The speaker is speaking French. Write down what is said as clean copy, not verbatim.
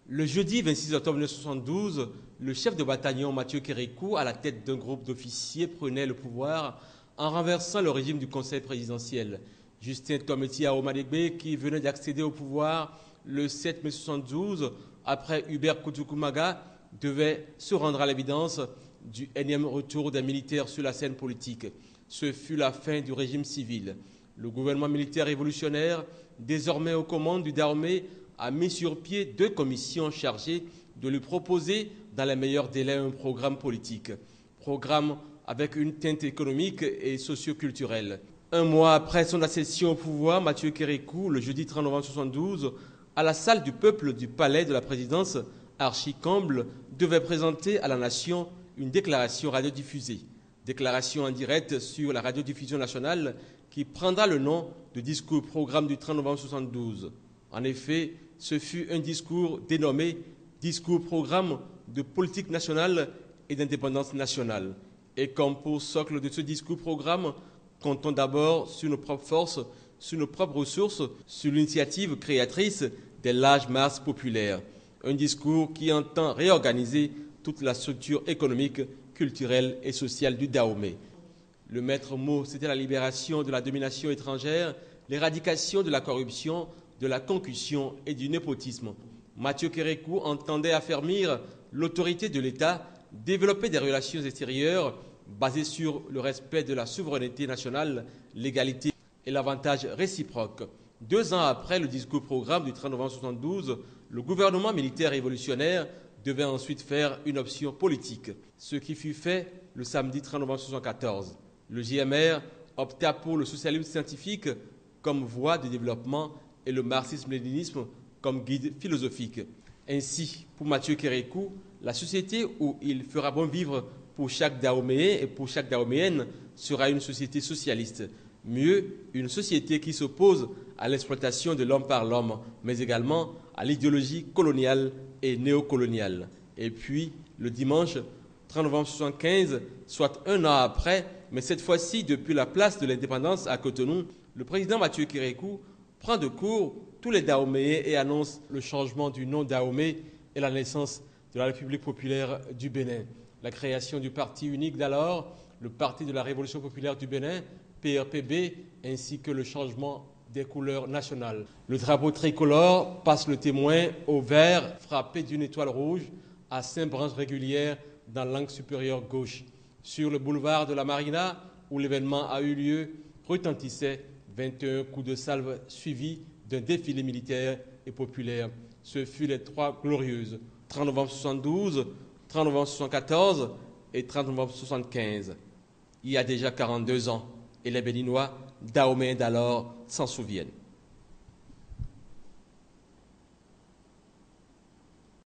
Le jeudi 26 octobre 1972, le chef de bataillon Mathieu Kérékou, à la tête d'un groupe d'officiers, prenait le pouvoir en renversant le régime du conseil présidentiel. Justin Tometi Aomadegbe, qui venait d'accéder au pouvoir le 7 mai 1972, après Hubert Koutoukoumaga, devait se rendre à l'évidence du énième retour des militaires sur la scène politique. Ce fut la fin du régime civil. Le gouvernement militaire révolutionnaire, désormais aux commandes du Dahomey, a mis sur pied 2 commissions chargées de lui proposer dans les meilleurs délais un programme politique. Programme avec une teinte économique et socio-culturelle. Un mois après son accession au pouvoir, Mathieu Kérékou, le jeudi 30 novembre 1972, à la salle du peuple du palais de la présidence, archi-comble, devait présenter à la nation une déclaration radiodiffusée. Déclaration en direct sur la radiodiffusion nationale qui prendra le nom de discours-programme du 30 novembre 1972. En effet, ce fut un discours dénommé « Discours-programme de politique nationale et d'indépendance nationale ». Et comme pour socle de ce discours-programme, comptons d'abord sur nos propres forces, sur nos propres ressources, sur l'initiative créatrice des larges masses populaires. Un discours qui entend réorganiser toute la structure économique, culturelle et sociale du Dahomey. Le maître mot, c'était la libération de la domination étrangère, l'éradication de la corruption, de la concussion et du népotisme. Mathieu Kérékou entendait affermir l'autorité de l'État, développer des relations extérieures basées sur le respect de la souveraineté nationale, l'égalité et l'avantage réciproque. 2 ans après le discours-programme du 30 novembre 1972, le gouvernement militaire révolutionnaire devait ensuite faire une option politique, ce qui fut fait le samedi 30 novembre 1974. Le JMR opta pour le socialisme scientifique comme voie de développement et le marxisme-léninisme comme guide philosophique. Ainsi, pour Mathieu Kérékou, la société où il fera bon vivre pour chaque Dahoméen et pour chaque Dahoméenne sera une société socialiste. Mieux, une société qui s'oppose à l'exploitation de l'homme par l'homme, mais également à l'idéologie coloniale et néocoloniale. Et puis, le dimanche 30 novembre 1975, soit 1 an après, mais cette fois-ci depuis la place de l'indépendance à Cotonou, le président Mathieu Kérékou prend de court tous les Dahoméens et annonce le changement du nom Dahomey et la naissance de la République populaire du Bénin. La création du parti unique d'alors, le Parti de la Révolution populaire du Bénin, PRPB, ainsi que le changement des couleurs nationales. Le drapeau tricolore passe le témoin au vert frappé d'une étoile rouge à 5 branches régulières dans l'angle supérieur gauche. Sur le boulevard de la Marina, où l'événement a eu lieu, retentissaient 21 coups de salve suivis d'un défilé militaire et populaire. Ce fut les 3 glorieuses, 30 novembre 1972, 30 novembre 1974 et 30 novembre 1975. Il y a déjà 42 ans, et les Béninois, Dahoméens d'alors, s'en souviennent.